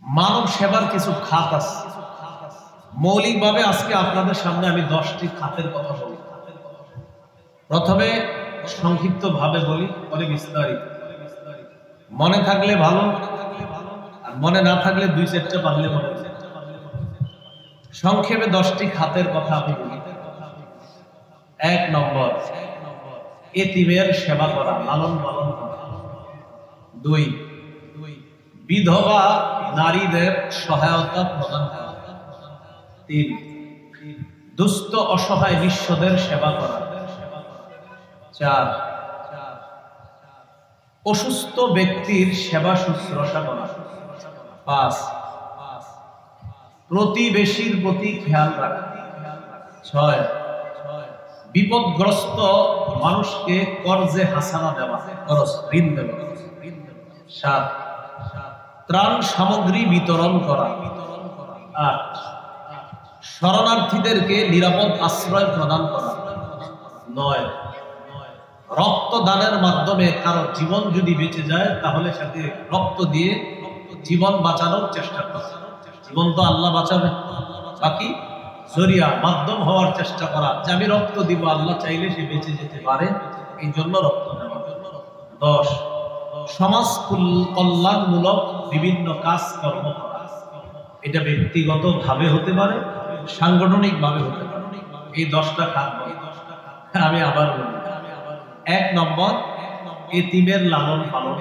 মানব সেবার কিছু খাত আছে। মৌলিকভাবে আজকে আপনাদের সামনে আমি 10টি খাতের কথা বলি। প্রথমে সংক্ষিপ্ত ভাবে বলি, পরে বিস্তারিত। মনে থাকলে ভালো, আর মনে না থাকলে 2-4টা পারলে মনে। সংক্ষেপে 10টি খাতের কথা আমি বলি। 1 নম্বর, এতিমের সেবা করা, লালন পালন করা। 2, বিধবা নারীদের সহায়তা প্রদান করা। 3, দুস্থ অসহায় নিঃস্বদের সেবা করা। 4, অসুস্থ ব্যক্তির সেবা শুশ্রূষা করা। 5, প্রতিবেশীর প্রতি খেয়াল রাখা। 6, বিপদগ্রস্ত মানুষকে কর্জে হাসানা দেওয়া, খরচ ঋণ দেওয়া। 7, ত্রাণ সামগ্রী বিতরণ করা। 8, শরণার্থীদেরকে নিরাপদ আশ্রয় প্রদান করা। 9, রক্তদানের মাধ্যমে কারো জীবন যদি বেঁচে যায় তাহলে সাথে রক্ত দিয়ে জীবন বাঁচানোর চেষ্টা করা। জীবন তো আল্লাহ বাঁচাবে, বাকি জরিয়া মাধ্যম হওয়ার চেষ্টা করা, যে আমি রক্ত দিব, আল্লাহ চাইলে সে বেঁচে যেতে পারে, এই জন্য রক্ত দেওয়া। 10, সমাজ কল্যাণমূলক বিভিন্ন কাজ কর্ম করা। এটা ব্যক্তিগত ভাবে হতে পারে, সাংগঠনিক ভাবে হতে পারে। এই 10টা খাত আমি আবার বলি। 1 নম্বর, এতিমের লালন পালন।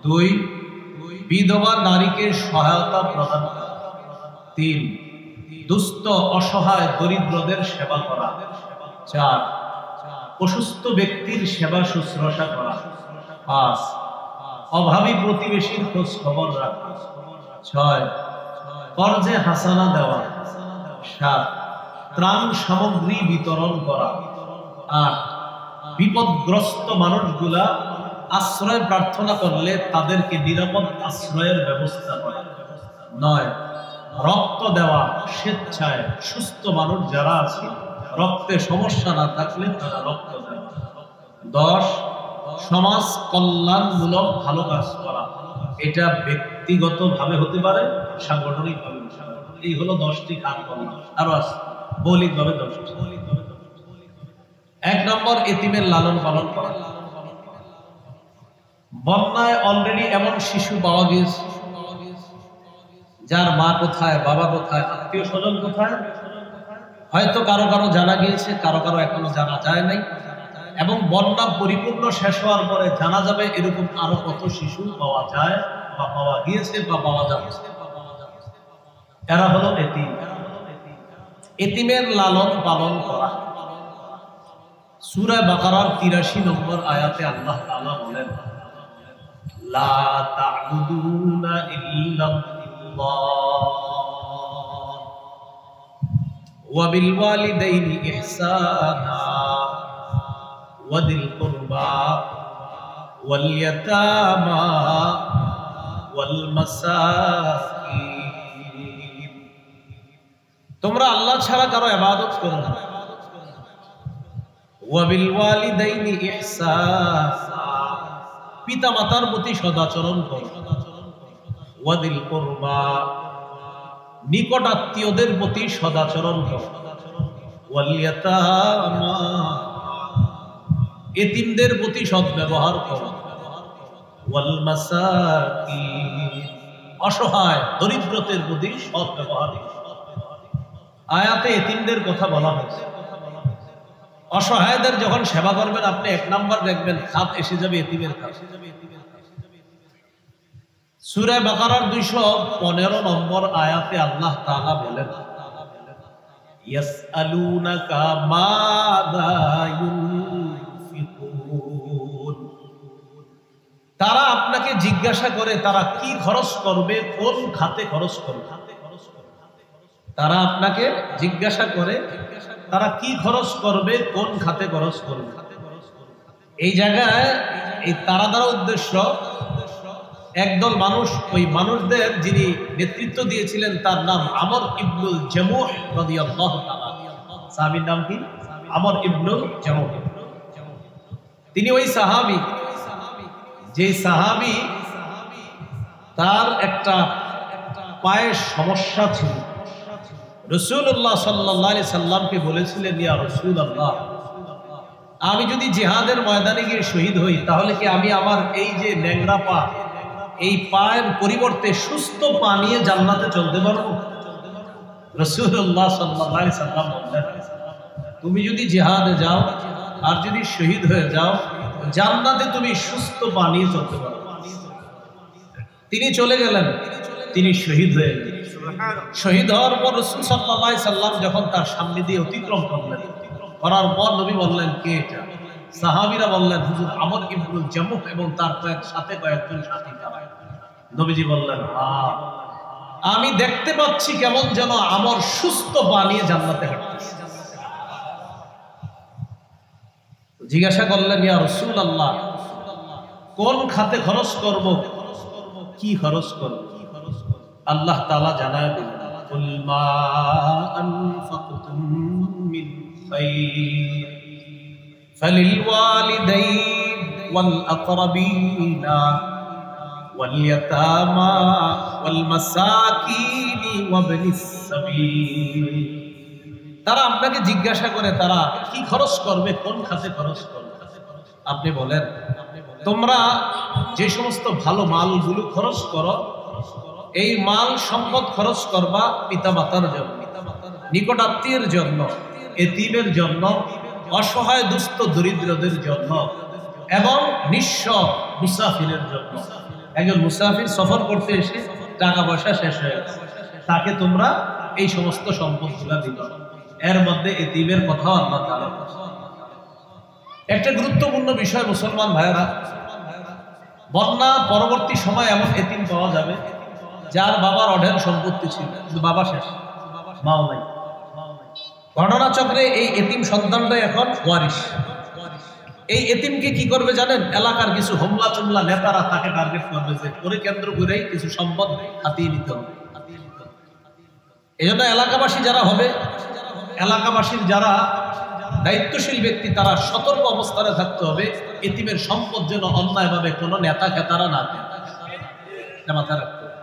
2, বিধবা নারীকে সহায়তা প্রদান করা। 3, দুস্থ অসহায় দরিদ্রদের সেবা করা। 4, অসুস্থ ব্যক্তির সেবা শুশ্রূষা করা। 5, অভাবী প্রতিবেশীর খোঁজ খবর রাখা। 6, কর্জে হাসানা দেওয়া। 7, ত্রাণ সামগ্রী বিতরণ করা। 8, বিপদগ্রস্ত মানুষগুলা আশ্রয় প্রার্থনা করলে তাদেরকে নিরাপদ আশ্রয়ের ব্যবস্থা করা। 9, রক্ত দেওয়া স্বেচ্ছায়, সুস্থ মানুষ যারা আছে রক্তে সমস্যা না থাকলে তারা রক্ত দেওয়া। 10, সমাজ কল্যাণমূলক ভালো কাজ করা। এটা ব্যক্তিগত ভাবে হতে পারে, সাংগঠনিক ভাবে। এই হলো 10টি খাত বললাম, আরো আছে মৌলিক ভাবে 10টি। 1 নম্বর, এতিমের লালন পালন করা। বন্যায় অলরেডি এমন শিশু পাওয়া গিয়েছে যার মা কোথায়, বাবা কোথায়, আত্মীয় স্বজন কোথায়, হয়তো কারো কারো জানা গিয়েছে, কারো কারো এখনো জানা যায় নাই। এবং বন্যা পরিপূর্ণ শেষ হওয়ার পরে জানা যাবে এরকম আরো কত শিশু পাওয়া যায় বা পাওয়া গিয়েছে বা পাওয়া যাচ্ছে। এরা হলো এতিম। এতিমের লালন পালন করা। সূরা বাকারার 83 নম্বর আয়াতে আল্লাহ তাআলা বলেন, লা তা'বুদুনা ইল্লাল্লাহ ওয়া বিল ওয়ালিদাইনি ইহসানা ওয়া যিল কুরবা ওয়াল ইয়াতামা ওয়াল মাসাকিন। তোমরা আল্লাহ ছাড়া কারো ইবাদত করো না। ওয়া বিল ওয়ালিদাইনি ইহসানা, পিতা মাতার প্রতি সদাচরণ করো। ওয়া যিল কুরবা, নিকট আত্মীয়দের প্রতি সদাচরণ করো। ওয়াল ইয়াতামা, এতিমদের প্রতি সদ্ব্যবহার করো। ওয়াল মাসাকিন, অসহায় দরিদ্রদের প্রতি সদ্ব্যবহার করো। আয়াতে এতিমদের কথা বলা হয়েছে। অসহায়দের যখন সেবা করবেন আপনি 1 নাম্বার দেখবেন খাত এসে যাবে এতিমের খাত। সূরা বাকারার 215 নম্বর আয়াতে আল্লাহ তাআলা বলেন, ইয়াসআলুনাকা মাযা ইউনফিকুন, তারা আপনাকে জিজ্ঞাসা করে তারা কি খরচ করবে, কোন খাতে খরচ করবে। তারা আপনাকে জিজ্ঞাসা করে তারা কি খরচ করবে, কোন খাতে খরচ করবে। এই জায়গায় এই তারা দ্বারা উদ্দেশ্য একদল মানুষ, ওই মানুষদের যিনি নেতৃত্ব দিয়েছিলেন তার নাম আমর ইবনুল জামুহ রাদিয়াল্লাহু তাআলা। সাহাবীর নাম কি? আমর ইবনুল জামুহ। তিনি ওই সাহাবী যে সাহাবী তার একটা পায়ের সমস্যা ছিল। রাসূলুল্লাহ সাল্লাল্লাহু আলাইহি সাল্লামকে বলেছিলেন, ইয়া রাসূলুল্লাহ, আমি যদি জিহাদের ময়দানে গিয়ে শহীদ হই তাহলে কি আমি আমার এই যে ন্যাংরা পা, এই পায়ের পরিবর্তে সুস্থ পা নিয়ে জান্নাতে চলতে পারবো? রাসূলুল্লাহ সাল্লাল্লাহু আলাইহি সাল্লাম বললেন, তুমি যদি জিহাদে যাও আর যদি শহীদ হয়ে যাও, জান্নাতে তুমি সুস্থ পা নিয়ে চলতে পারবে। তিনি চলে গেলেন, তিনি শহীদ হয়ে গেলেন। শহীদ হওয়ার পর রাসূল সাল্লাল্লাহু আলাইহি সাল্লাম যখন তার সামনে দিয়ে অতিক্রম করলেন, করার পর নবী বললেন, কে এটা? সাহাবীরা বললেন, হুজুর আমর ইবনুল জামুহ এবং তার সাথে কয়েকজন সাথী তারা। নবীজি বললেন, হ্যাঁ, আমি দেখতে পাচ্ছি কেমন যেন আমর সুস্থ পা নিয়ে জান্নাতে হাঁটতেছে। জিজ্ঞাসা করলেন, ইয়া রাসূলুল্লাহ, কোন খাতে খরচ করব, কি খরচ করব? আল্লাহ তাআলা জানায় দিলেন, কুল মা আনফাকতুম মিন খায়র ফালিল ওয়ালিদাইন ওয়াল আকরাবিনা ওয়াল ইয়াতামা ওয়াল মাসাকিন ওয়াবনিস সাবিল। তারা আপনাকে জিজ্ঞাসা করে তারা কি খরচ করবে, কোন খাতে খরচ করবে। আপনি বলেন, তোমরা যে সমস্ত ভালো মালগুলো খরচ করো, এই মাল সম্পদ খরচ করবা পিতামাতার জন্য, নিকটাত্মীয়ের জন্য, এতিমের জন্য, অসহায় দুস্থ দরিদ্রদের জন্য এবং নিঃস্ব মুসাফিরের জন্য। একজন মুসাফির সফর করতে এসে টাকা পয়সা শেষ হয়ে গেছে, তাকে তোমরা এই সমস্ত সম্পদগুলো দিবা। এর মধ্যে এতিমের কথাও আল্লাহ তাআলা বলেছেন। একটা গুরুত্বপূর্ণ বিষয় মুসলমান ভাইয়েরা, বন্যা পরবর্তী সময় এমন এতিম পাওয়া যাবে যার বাবার অঢেল সম্পত্তি ছিল, কিন্তু বাবা শেষ, মাও নাই। ঘটনাচক্রে এই এতিম সন্তানটাই এখন ওয়ারিশ। এই এতিমকে কি করবে জানেন? এলাকার কিছু হোমলা চুমলা নেতারা তাকে টার্গেট করবে, যে ওরে কেন্দ্র করে কিছু সম্পদ হাতিয়ে নিতে হবে। এই জন্য এলাকাবাসী যারা হবে, এলাকাবাসীর যারা দায়িত্বশীল ব্যক্তি, তারা সতর্ক অবস্থানে থাকতে হবে, এতিমের সম্পদ যেন অন্যায়ভাবে কোনো নেতা খেতারা না দেয়। মাথায় রাখতে হবে।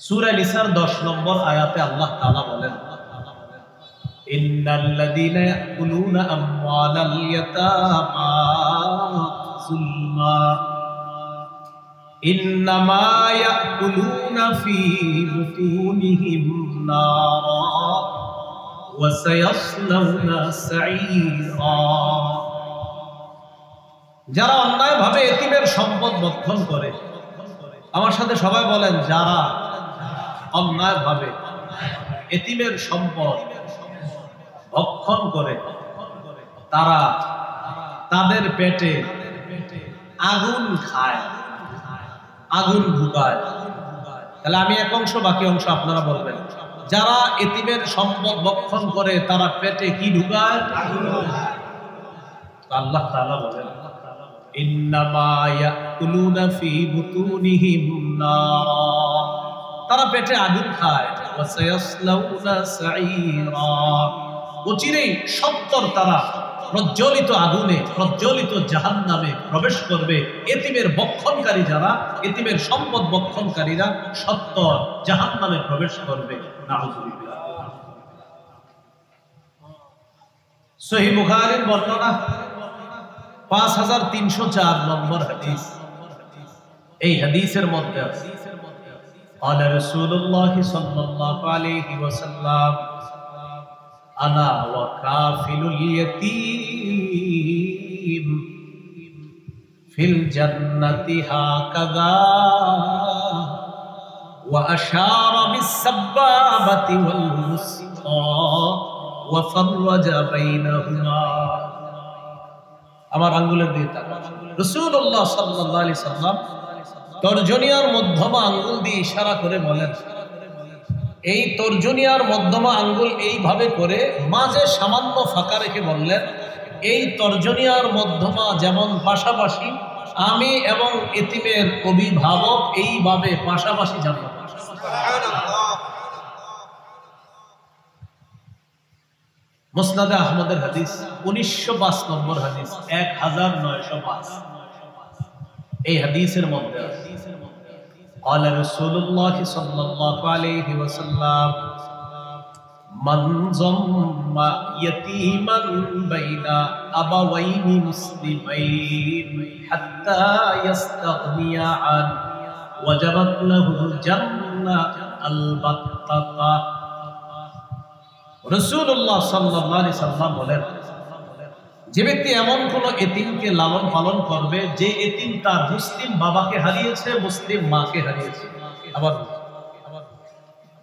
সূরা নিসার 10 নম্বর আয়াতে আল্লাহ তাআলা বলেন, ইন্নাল্লাযীনা ইয়াকুলুনা আমওয়ালাল ইয়াতামা যুলমা ইন্নামা ইয়াকুলুনা ফী বুতুনিহিম নারা ওয়া সায়াসলাউনা সাঈরা। যারা অন্যায়ভাবে এতিমের সম্পদ ভক্ষণ করে, আমার সাথে সবাই বলেন, যারা অন্যায়ভাবে এতিমের সম্পদ ভক্ষণ করে, তারা তাদের পেটে আগুন খায়, আগুন ঢুকায়। তাহলে আমি এক অংশ, বাকি অংশ আপনারা বলবেন। যারা এতিমের সম্পদ ভক্ষণ করে তারা পেটে কি ঢুকায়? আগুন। আল্লাহ তাআলা বলেন, ইন্নামা ইয়াকুলুনা ফী বুতুনিহিম নারা, তারা পেটে আগুন খায়, ওয়া সায়াসলাউনা সাঈরা, অচিরেই সত্তর তারা প্রজ্বলিত আগুনে, প্রজ্বলিত জাহান্নামে প্রবেশ করবে। এতিমের ভক্ষণকারী যারা, এতিমের সম্পদ ভক্ষণকারীরা সত্তর জাহান্নামে প্রবেশ করবে। নাউযুবিল্লাহ। সহিহ বুখারীর বর্ণনা 5304 নম্বর হাদিস। এই হাদিসের মধ্যে আছে, قال رسول الله صلى الله عليه وسلم أنا وكافل اليتيم في الجنة هكذا وأشار بالسبابة والوسطى وفرج بينهما। আমার আঙ্গুলের দিকে তাকান। রাসূলুল্লাহ সাল্লাল্লাহু আলাইহি সাল্লাম তর্জনিয়ার মধ্যমা আঙ্গুল দিয়ে ইশারা করে বলেন, এই তর্জনিয়ার মধ্যমা আঙ্গুল এইভাবে করে মাঝে সামান্য ফাঁকা রেখে বললেন, এই তর্জনিয়ার মধ্যমা যেমন পাশাপাশি, আমি এবং এতিমের অভিভাবক এইভাবে পাশাপাশি যাব। মুসনাদে আহমদের হাদিস 1905 নম্বর হাদিস, 1905। এই হাদিসের মধ্যে قال رسول الله صلى الله عليه وسلم من ضم يتيما بين أبوين مسلمين حتى يستغنيا عنه وجبت له الجنة البتة। রাসূলুল্লাহ সাল্লাল্লাহু আলাইহি সাল্লাম বলেন, যে ব্যক্তি এমন কোন এতিমকে লালন পালন করবে যে এতিম তার মুসলিম বাবাকে হারিয়েছে, মুসলিম মাকে হারিয়েছে, আবার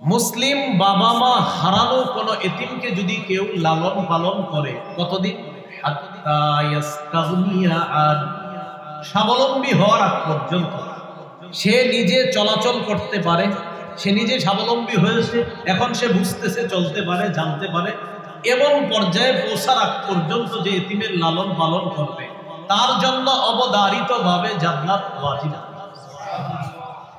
মুসলিম বাবা মা হারানো কোন এতিমকে যদি কেউ লালন পালন করে, কতদিন? হাত্তা ইয়াস্তাগনিয়া আন, স্বাবলম্বী হওয়ার আগ পর্যন্ত। সে নিজে চলাচল করতে পারে, সে নিজে স্বাবলম্বী হয়েছে, এখন সে বুঝতেছে, চলতে পারে, জানতে পারে, এমন পর্যায়ে পৌঁছার আগ পর্যন্ত যে এতিমের লালন পালন করবে তার জন্য অবধারিতভাবে জান্নাত ওয়াজিব।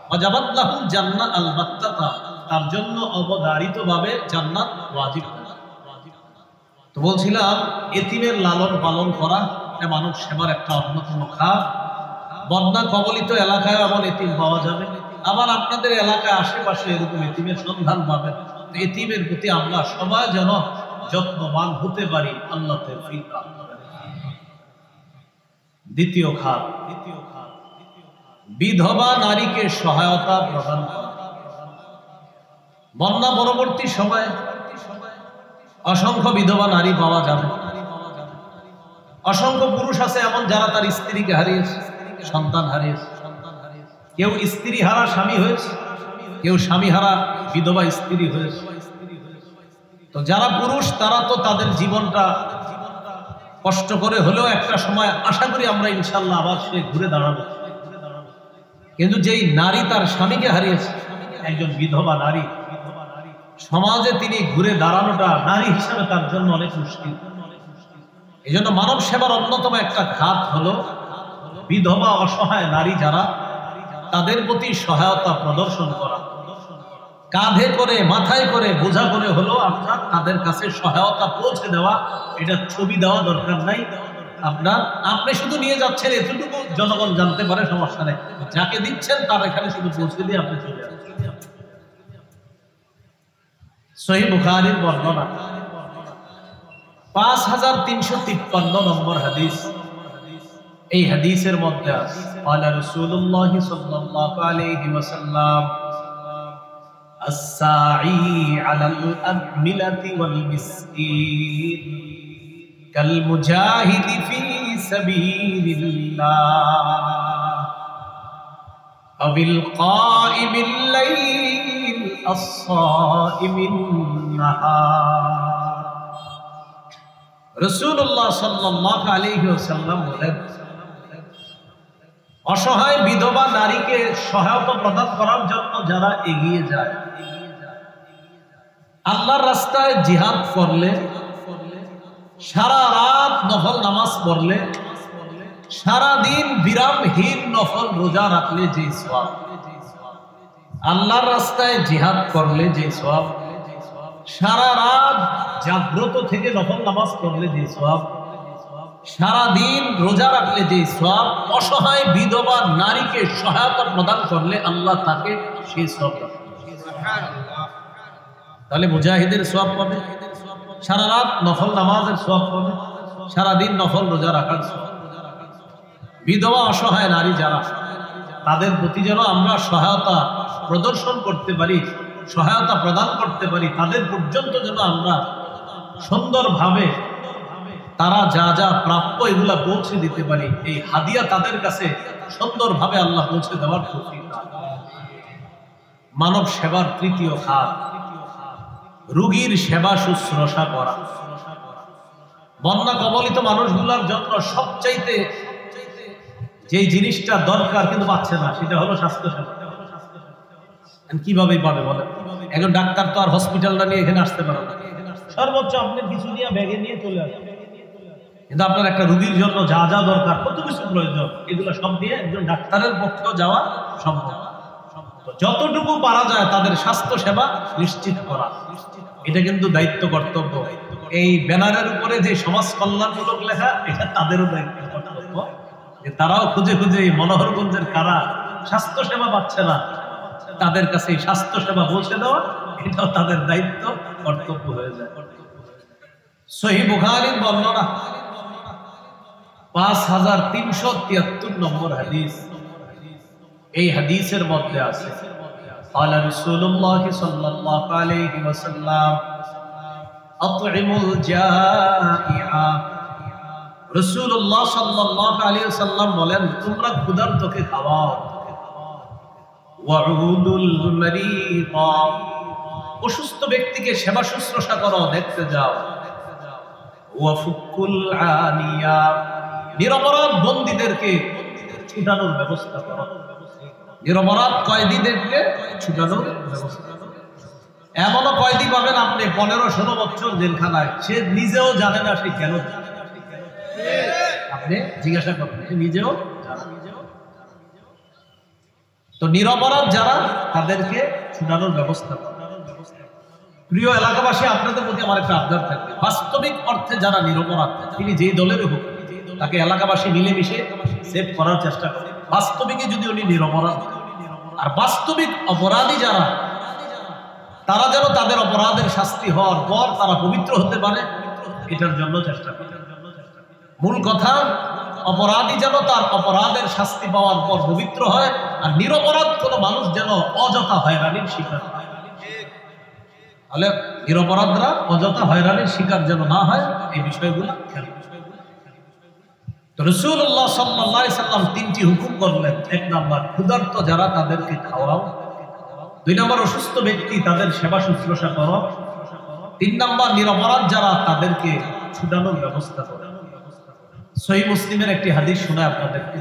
ওয়াজাবাত লাহুল জান্নাহ আল বাত্তাতা, তার জন্য অবধারিতভাবে জান্নাত ওয়াজিব। তো বলছিলাম, এতিমের লালন পালন করা এটা মানব সেবার একটা অন্যতম খাত। বন্যা কবলিত এলাকায় এমন এতিম পাওয়া যাবে, আবার আপনাদের এলাকায় আশেপাশে এরকম এতিমের সন্ধান পাবেন। এতিমের প্রতি আমরা সবাই যেন যত্নবান হতে পারি, আল্লাহ তৌফিক দান করেন। দ্বিতীয় খাত, বিধবা নারীকে সহায়তা প্রদান করা। বন্যা পরবর্তী সময়ে অসংখ্য বিধবা নারী পাওয়া যাবে। অসংখ্য পুরুষ আছে এমন যারা তার স্ত্রীকে হারিয়েছে, সন্তান হারিয়েছে। কেউ স্ত্রী হারা স্বামী হয়েছে, কেউ স্বামী হারা বিধবা স্ত্রী হয়েছে। তো যারা পুরুষ তারা তো তাদের জীবনটা কষ্ট করে হলেও একটা সময় আশা করি আমরা ইনশাল্লাহ আবার সে ঘুরে দাঁড়াবো। কিন্তু যেই নারী তার স্বামীকে হারিয়েছে, একজন বিধবা নারী, সমাজে তিনি ঘুরে দাঁড়ানোটা নারী হিসেবে তার জন্য অনেক মুশকিল। এই জন্য মানব সেবার অন্যতম একটা খাত হলো বিধবা অসহায় নারী যারা, তাদের প্রতি সহায়তা প্রদর্শন করা। কাঁধে করে, মাথায় করে, বোঝা করে হলো আপনার তাদের কাছে সহায়তা পৌঁছে দেওয়া। এটা ছবি দেওয়া দরকার নাই আপনি শুধু নিয়ে যাচ্ছেন, এতটুকু জনগণ জানতে পারে, সমস্যা নেই। যাকে দিচ্ছেন তার এখানে শুধু পৌঁছে দিয়ে আপনি চলে যাচ্ছেন। সহিহ বুখারীর বর্ণনা 5353 নম্বর হাদিস। এই হাদিসের মধ্যে আছে, قال رسول الله صلى الله عليه وسلم الساعي على الأرملة والمسكين كالمجاهد في سبيل الله أو القائم الليل الصائم النهار। রাসূলুল্লাহ সাল্লাল্লাহু আলাইহি ওয়াসাল্লাম বলেন, অসহায় বিধবা নারীকে সহায়তা প্রদান করার জন্য যারা এগিয়ে যায়, আল্লাহর রাস্তায় জিহাদ করলে, সারা রাত নফল নামাজ পড়লে, সারা দিন বিরামহীন নফল রোজা রাখলে যে সওয়াব, আল্লাহর রাস্তায় জিহাদ করলে যে সওয়াব, সারা রাত জাগ্রত থেকে নফল নামাজ পড়লে যে সওয়াব, সারা দিন রোজা রাখলে যে সওয়াব, অসহায় বিধবা নারীকে সহায়তা প্রদান করলে আল্লাহ তাকে সেই সওয়াব দেন। তাহলে মুজাহিদের সওয়াব পাবে, সারা রাত নফল নামাজের সওয়াব পাবে, সারা দিন নফল রোজা রাখার সওয়াব। বিধবা অসহায় নারী যারা, তাদের প্রতি যেন আমরা সহায়তা প্রদর্শন করতে পারি, সহায়তা প্রদান করতে পারি, তাদের পর্যন্ত যেন আমরা সুন্দরভাবে তারা যা যা প্রাপ্য এগুলা পৌঁছে দিতে পারি। এই হাদিয়া তাদের কাছে সুন্দরভাবে আল্লাহ পৌঁছে দেওয়ার তৌফিক দান করেন। মানব সেবার তৃতীয় খাত, রোগীর সেবা শুশ্রূষা করা। বন্যা কবলিত মানুষগুলোর জন্য সবচাইতে যে জিনিসটা দরকার কিন্তু পাচ্ছে না, সেটা হলো স্বাস্থ্য সেবা। কিভাবে পাবে বলেন? একজন ডাক্তার তো আর হসপিটালটা নিয়ে এখানে আসতে পারে না, সর্বোচ্চ আপনি কিছু নিয়ে ব্যাগে নিয়ে চলে আসবেন। কিন্তু আপনার একটা রোগীর জন্য যা যা দরকার, কত কিছু প্রয়োজন, এগুলো সব দিয়ে একজন ডাক্তারের পক্ষেও যাওয়া সম্ভব। যতটুকু পারা যায় তাদের স্বাস্থ্য সেবা নিশ্চিত করা, এটা কিন্তু দায়িত্ব, কর্তব্য। এই ব্যানারের উপরে যে সমাজ কল্যাণমূলক লেখা, এটা তাদেরও দায়িত্ব, কর্তব্য যে তারাও খুঁজে খুঁজে এই মনোহরগঞ্জের কারা স্বাস্থ্য সেবা পাচ্ছে না, তাদের কাছে স্বাস্থ্য সেবা পৌঁছে দেওয়া এটাও তাদের দায়িত্ব, কর্তব্য হয়ে যায়। সহিহ বুখারীর বর্ণনা 5373 নম্বর হাদিস। এই হাদিসের মধ্যে আছে قال رسول الله صلى الله عليه وسلم اطعموا الجائع। রাসূলুল্লাহ সাল্লাল্লাহু আলাইহি ওয়াসাল্লাম বলেন, তোমরা ক্ষুধার্তকে খাওয়াও। ওয়াউদুল মারিদ, অসুস্থ ব্যক্তিকে সেবা শুশ্রূষা করো, দেখতে যাও। ওয়াফুকুল আনিয়া, নিরপরাধ বন্দীদেরকে ছুটানোর ব্যবস্থা করো। নিরপরাধ কয়েদিদেরকে ছুটানোর ব্যবস্থা করো। এমনও কয়েদি পাবেন আপনি 15-16 বছর জেলখানায়, সে নিজেও জানে না সে কেন। আপনি জিজ্ঞাসা করবেন, সে নিজেও জানে। তো নিরপরাধ যারা, তাদেরকে ছুটানোর ব্যবস্থা করো। প্রিয় এলাকাবাসী, আপনাদের প্রতি আমার একটা আবদার থাকবে, বাস্তবিক অর্থে যারা নিরপরাধ, তিনি যেই দলেরই হোক, তাকে এলাকাবাসী মিলেমিশে সেভ করার চেষ্টা করে। বাস্তবিকই যদি উনি নিরপরাধ, আর বাস্তবিক অপরাধী যারা, তারা যেন তাদের অপরাধের শাস্তি হওয়ার পর তারা পবিত্র হতে পারে, এটার জন্য চেষ্টা করে। মূল কথা, অপরাধী যেন তার অপরাধের শাস্তি পাওয়ার পর পবিত্র হয়, আর নিরপরাধ কোনো মানুষ যেন অযথা হয়রানির শিকার হয়। তাহলে নিরপরাধরা অযথা হয়রানির শিকার যেন না হয়, এই বিষয়গুলো খেয়াল। তো রাসূলুল্লাহ সাল্লাল্লাহু আলাইহি সাল্লাম 3টি হুকুম করলেন। 1 নাম্বার, ক্ষুধার্ত যারা, তাদেরকে খাওয়াও। 2 নাম্বার, অসুস্থ ব্যক্তি, তাদের সেবা শুশ্রূষা করো। 3 নাম্বার, নিরপরাধ যারা, তাদেরকে ছুটানোর ব্যবস্থা করো। সহিহ মুসলিমের একটি হাদিস শোনায় আপনাদেরকে,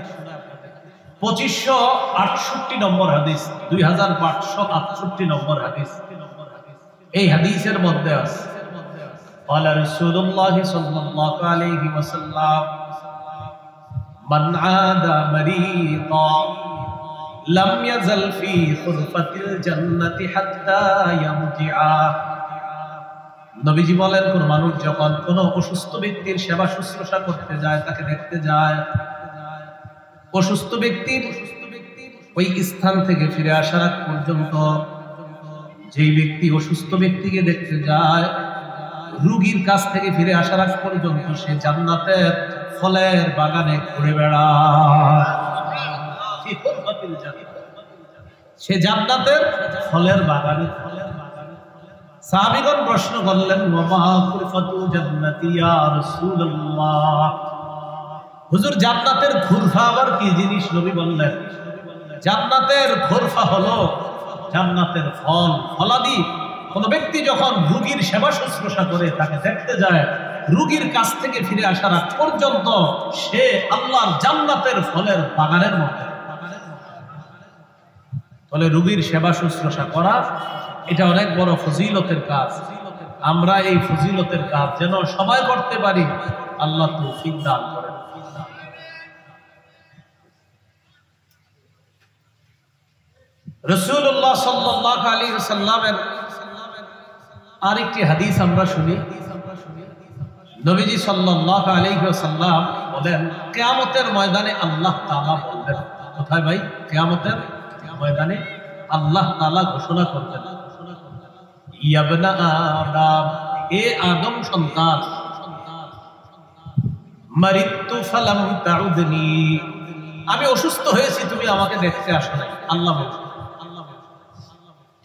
2568 নম্বর হাদিস, 2568 নম্বর হাদিস। এই হাদিসের মধ্যে আছে, قال رسول الله صلى الله عليه وسلم من عاد مريضا لم يزل في غرفة الجنة حتى يرجع। নবীজি বলেন, কোন মানুষ যখন কোন অসুস্থ ব্যক্তির সেবা শুশ্রূষা করতে যায়, তাকে দেখতে যায়, অসুস্থ ব্যক্তির ওই স্থান থেকে ফিরে আসার আগ পর্যন্ত, যেই ব্যক্তি অসুস্থ ব্যক্তিকে দেখতে যায়, রোগীর কাছ থেকে ফিরে আসার আগ পর্যন্ত সে জান্নাতের ফলের বাগানে ঘুরে বেড়ায়। সে জান্নাতের ফলের বাগানে। সাহাবীগণ প্রশ্ন করলেন, ওয়া খুরফাতু জান্নাতি ইয়া রাসূলুল্লাহ, হুজুর জান্নাতের খুরফা আবার কি জিনিস? নবী বললেন, জান্নাতের খুরফা হলো জান্নাতের ফল, ফলাদি। কোন ব্যক্তি যখন রোগীর সেবা শুশ্রূষা করে, তাকে দেখতে যায়, রোগীর কাছ থেকে ফিরে আসার আগ পর্যন্ত সে আল্লাহর জান্নাতের ফলের বাগানের মধ্যে। ফলে রোগীর সেবা শুশ্রূষা করা এটা অনেক বড় ফজিলতের কাজ। আমরা এই ফজিলতের কাজ যেন সবাই করতে পারি, আল্লাহ তৌফিক দান করেন। রাসূলুল্লাহ সাল্লাল্লাহু আলাইহি ওয়াসাল্লামের আরেকটি হাদিস আমরা শুনি। নবীজি সাল্লাল্লাহু আলাইহি ওয়াসাল্লাম বলেন, কিয়ামতের ময়দানে আল্লাহ তাআলা বলবেন, কোথায় ভাই? কিয়ামতের ময়দানে আল্লাহ তাআলা ঘোষণা করবেন, ইয়া ইবনা আদম, এ আদম সন্তান, মারিতু ফালাম তাউদনি, আমি অসুস্থ হয়েছি, তুমি আমাকে দেখতে আসো নাই। আল্লাহ বলছেন,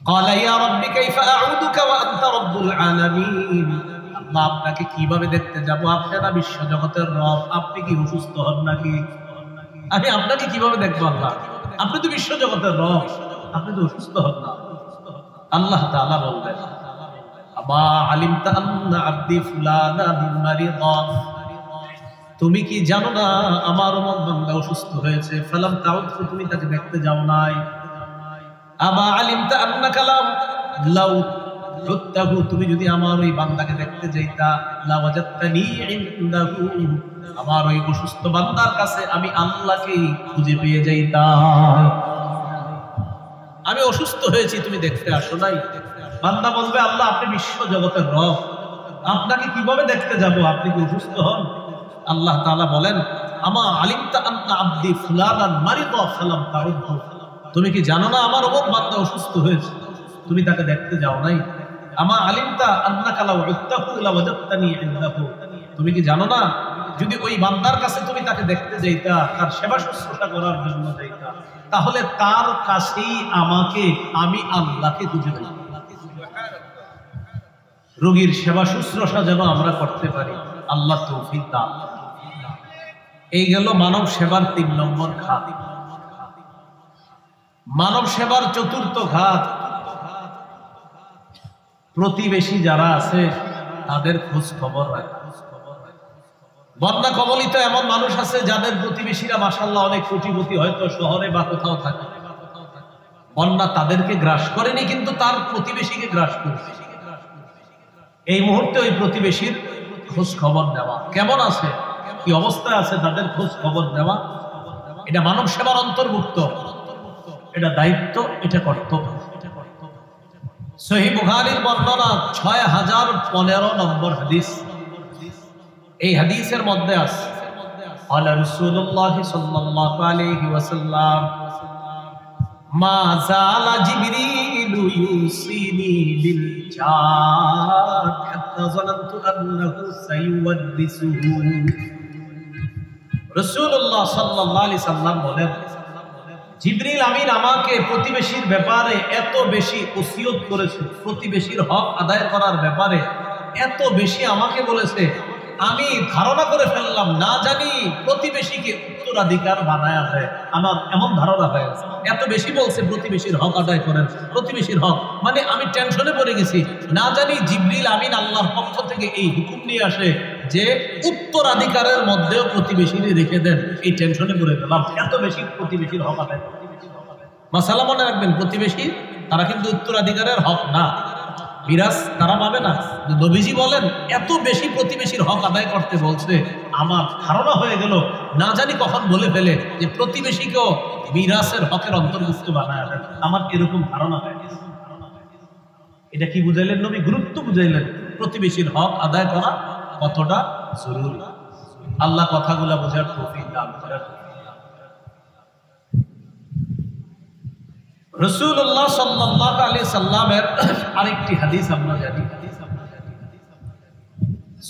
قال يا رب كيف اعودك وانت رب العالمين, আল্লাহ আপনাকে কিভাবে দেখতে যাব? আপনি না বিশ্ব জগতের রব, আপনি কি অসুস্থ হন নাকি? আমি আপনাকে কিভাবে দেখবো? আল্লাহ, আপনি তো বিশ্ব জগতের রব, আপনি তো অসুস্থ হন না। আল্লাহ তাআলা বলবেন, আমা আলিমতা আন্না আবদি ফুলানা বিমারিদা, তুমি কি জানো না আমার উম্মত বান্দা অসুস্থ হয়েছে? ফালাম তাউদ, তুমি তাকে দেখতে যাও নাই। আমা আলিমতা আন্নাকা লাউ রুত্তাহু, তুমি যদি আমার ওই বান্দাকে দেখতে যাইতা, লা ওয়াজাদতানি ইনদাহু, আমার ওই অসুস্থ বান্দার কাছে আমি আল্লাহকে খুঁজে পেয়ে যাইতাম। আমি অসুস্থ হয়েছি, তুমি দেখতে আসো নাই। বান্দা বলবে, আল্লাহ আপনি বিশ্ব জগতের রব, আপনাকে কিভাবে দেখতে যাব? আপনি কি অসুস্থ হন? আল্লাহ তাআলা বলেন, আমা আলিমতা আন্না আবদি ফুলানান মারিদা ফালাম তাউদহু, তুমি কি জানো না আমার অমুক বান্দা অসুস্থ হয়েছে, তুমি তাকে দেখতে যাও নাই? আমা আলিমতা আন্নাকা লাউ উত্তাকু লাওয়াজাদতানি ইনদাহু, তুমি কি জানো না যদি ওই বান্দার কাছে তুমি তাকে দেখতে যাইতা, তার সেবা শুশ্রূষা করার জন্য যাইতা, তাহলে তার কাছেই আমাকে, আমি আল্লাহকে খুঁজে পাই। রোগীর সেবা শুশ্রূষা যেন আমরা করতে পারি, আল্লাহ তৌফিক দান। এই গেল মানব সেবার ৩ নম্বর খাত। মানব সেবার ৪র্থ খাত, প্রতিবেশী যারা আছে তাদের খোঁজ খবর রাখা। বন্যা কবলিত এমন মানুষ আছে যাদের প্রতিবেশীরা মাশাআল্লাহ অনেক কোটিপতি, হয়তো শহরে বা কোথাও থাকে। বন্যা তাদেরকে গ্রাস করেনি, কিন্তু তার প্রতিবেশীকে গ্রাস করেছে। এই মুহূর্তে ওই প্রতিবেশীর খোঁজ খবর নেওয়া, কেমন আছে, কি অবস্থায় আছে, তাদের খোঁজ খবর নেওয়া, এটা মানব সেবার অন্তর্ভুক্ত। এটা দায়িত্ব, এটা কর্তব্য। সহিহ বুখারীর বর্ণনা ৬০১৫ নম্বর হাদিস। এই হাদিসের মধ্যে আছে আলা রাসূলুল্লাহ সাল্লাল্লাহু আলাইহি ওয়াসাল্লাম মা যালা জিবরিলু ইউসিনি বিল জার হাত্তা যানানতু আন্নাহু সাইয়ুওয়ারিসুহু। রাসূলুল্লাহ সাল্লাল্লাহু আলাইহি সাল্লাম বলেন, জিবরিল আমিন আমাকে প্রতিবেশীর ব্যাপারে এত বেশি ওসিয়ত করেছে, প্রতিবেশীর হক আদায় করার ব্যাপারে এত বেশি আমাকে বলেছে, আমি ধারণা করে ফেললাম না জানি প্রতিবেশীকে উত্তরাধিকার বানায়া দেয়। আমার এমন ধারণা হয়ে গেছে, এত বেশি বলছে প্রতিবেশীর হক আদায় করেন, প্রতিবেশীর হক, মানে আমি টেনশনে পড়ে গেছি। না জানি জিবরিল আমিন আল্লাহর পক্ষ থেকে এই হুকুম নিয়ে আসে যে উত্তরাধিকারের মধ্যেও প্রতিবেশীকে রেখে দেন, এই টেনশনে পড়ে গেলাম, এত বেশি প্রতিবেশীর হক আদায়। মাসালা মনে রাখবেন, প্রতিবেশী তারা কিন্তু উত্তরাধিকারের হক না, মিরাজ তারা পাবে না। নবীজি বলেন এত বেশি প্রতিবেশীর হক আদায় করতে বলছে, আমার ধারণা হয়ে গেল না জানি কখন বলে ফেলে যে প্রতিবেশীকেও মিরাসের হকের অন্তর্ভুক্ত বানায় দেন, আমার এরকম ধারণা হয়ে গেছে। এটা কি বুঝাইলেন নবী? গুরুত্ব বুঝাইলেন, প্রতিবেশীর হক আদায় করা কতটা জরুরি। আল্লাহ কথাগুলা বোঝার তৌফিক দান করেন। রাসূলুল্লাহ সাল্লাল্লাহু আলাইহি সাল্লামের আরেকটি হাদিস আমরা জানি,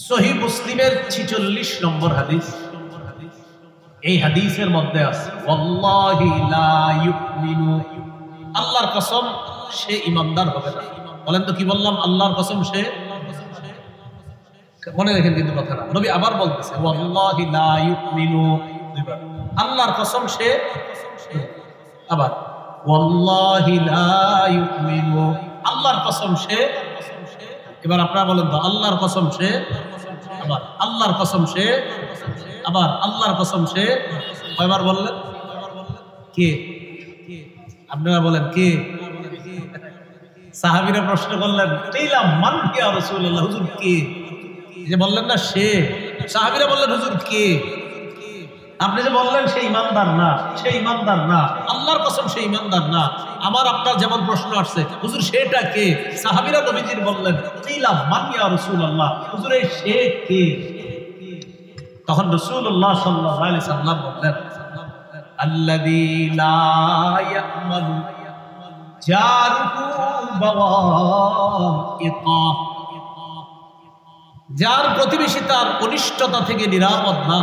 সহিহ মুসলিমের ৪৬ নম্বর হাদিস। এই হাদিসের মধ্যে আছে ওয়াল্লাহি লা ইউমিনু, আল্লাহর কসম সে ঈমানদার হবে না। বলেন তো কি বললাম? আল্লাহর কসম সে, মনে রাখেন কিন্তু কথাটা, নবী আবার বলতেছে ওয়াল্লাহি লা ইউমিনু, দুইবার আল্লাহর কসম সে, আবার ওয়াল্লাহি লা ইউমিনু, আল্লাহর কসম সে। এবার আপনারা বলেন তো আল্লাহর কসম সে, আবার আল্লাহর কসম সে, আবার আল্লাহর কসম সে, কয়বার বললেন? কে? আপনারা বলেন কে? সাহাবীরা প্রশ্ন করলেন কিলাম মান ইয়া রাসূলুল্লাহ, হুজুর কে? যে বললেন না সে, সাহাবীরা বললেন হুজুর কে? আপনি যে বললেন সে ইমানদার না, সে ইমানদার না, আল্লাহর কসম সে ইমানদার না। আমার আপনার যেমন প্রশ্ন আসছে হুজুর সেটা কে? সাহাবীরা নবীজির বললেন কিলাম মান ইয়া রাসূলুল্লাহ, হুজুর এই সে কে? তখন রাসূলুল্লাহ সাল্লাল্লাহু আলাইহি সাল্লাম বললেন আল্লাযী লা ইয়ামানু জারুহু বাওয়াইতা, যার প্রতিবেশী তার অনিষ্টতা থেকে নিরাপদ না,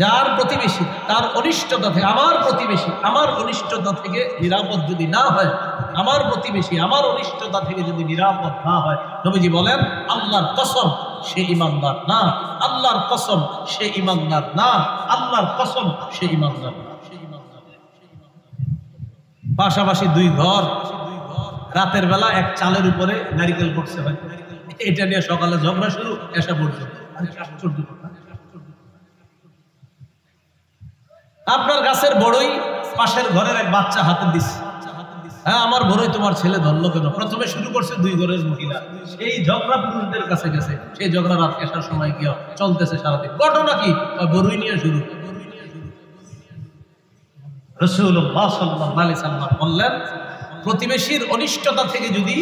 যার প্রতিবেশী তার অনিষ্টতা থেকে, আমার প্রতিবেশী আমার অনিষ্টতা থেকে নিরাপদ যদি না হয়, আমার প্রতিবেশী আমার অনিষ্টতা থেকে যদি নিরাপদ না হয়, নবীজি বলেন আল্লাহর কসম সে ঈমানদার না, আল্লাহর কসম সে ঈমানদার না, আল্লাহর কসম সে ঈমানদার না। পাশাপাশি দুই ঘর, রাতের বেলা এক চালের উপরে নারিকেল পড়ছে, হয় এটা নিয়ে সকালে ঝগড়া শুরু, এসা পর্যন্ত। আশ্চর্য কথা, আপনার গাছের বড়ই পাশের ঘরের এক বাচ্চা হাতে দিচ্ছে, হ্যাঁ আমার বড়ই তোমার ছেলে ধরলো কেন? প্রথমে শুরু করছে দুই ঘরের মহিলা, সেই ঝগড়া পুরুষদের কাছে গেছে, সেই ঝগড়া রাত এসার সময় গিয়ে চলতেছে সারাদিন। ঘটনা কি? বড়ই নিয়ে শুরু। রাসূলুল্লাহ সাল্লাল্লাহু আলাইহি সাল্লাম বললেন প্রতিবেশীর অনিষ্টতা থেকে যদি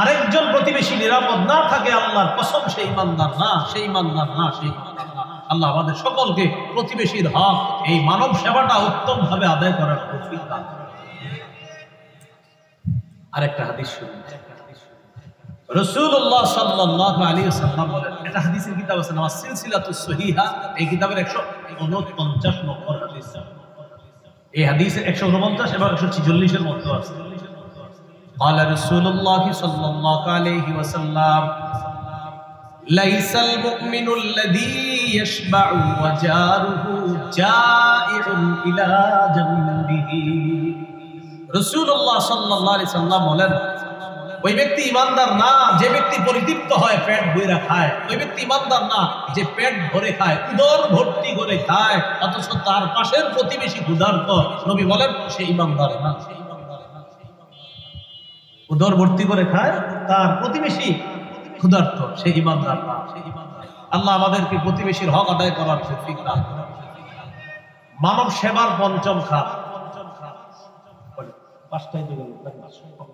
আরেকজন প্রতিবেশী নিরাপদ না থাকে, আল্লাহর কসম সে ঈমানদার না, সে ঈমানদার না, সে ঈমানদার না। আল্লাহ আমাদের সকলকে প্রতিবেশীর হক এই মানব সেবাটা উত্তমভাবে আদায় করার তৌফিক দান করুন। আরেকটা হাদিস শুনুন। রাসূলুল্লাহ সাল্লাল্লাহু আলাইহি ওয়াসাল্লাম বলেন, এটা হাদিসের কিতাব আছে নামাজ সিলসিলাতুস সহিহা, এই কিতাবের 149 নম্বর হাদিস। এই হাদিসে 149 এবং 146 এর মধ্যে আছে। قال رسول الله صلى الله عليه وسلم ليس المؤمن الذي يشبع وجاره جائع إلى جنبه। রাসূলুল্লাহ সাল্লাল্লাহু আলাইহি ওয়াসাল্লাম বলেন, ওই ব্যক্তি ইমানদার না যে ব্যক্তি পরিতৃপ্ত হয়, পেট ভরে খায়। ওই ব্যক্তি ইমানদার না যে পেট ভরে খায়, উদর ভর্তি করে খায়, অথচ তার পাশের প্রতিবেশী ক্ষুধার্ত। নবী বলেন সে ইমানদার না। উদর ভর্তি করে খায়, তার প্রতিবেশী ক্ষুধার্ত, সে ইমানদার না। আল্লাহ আমাদেরকে প্রতিবেশীর হক আদায় করার তৌফিক দান করুন। মানব সেবার পঞ্চম খাত।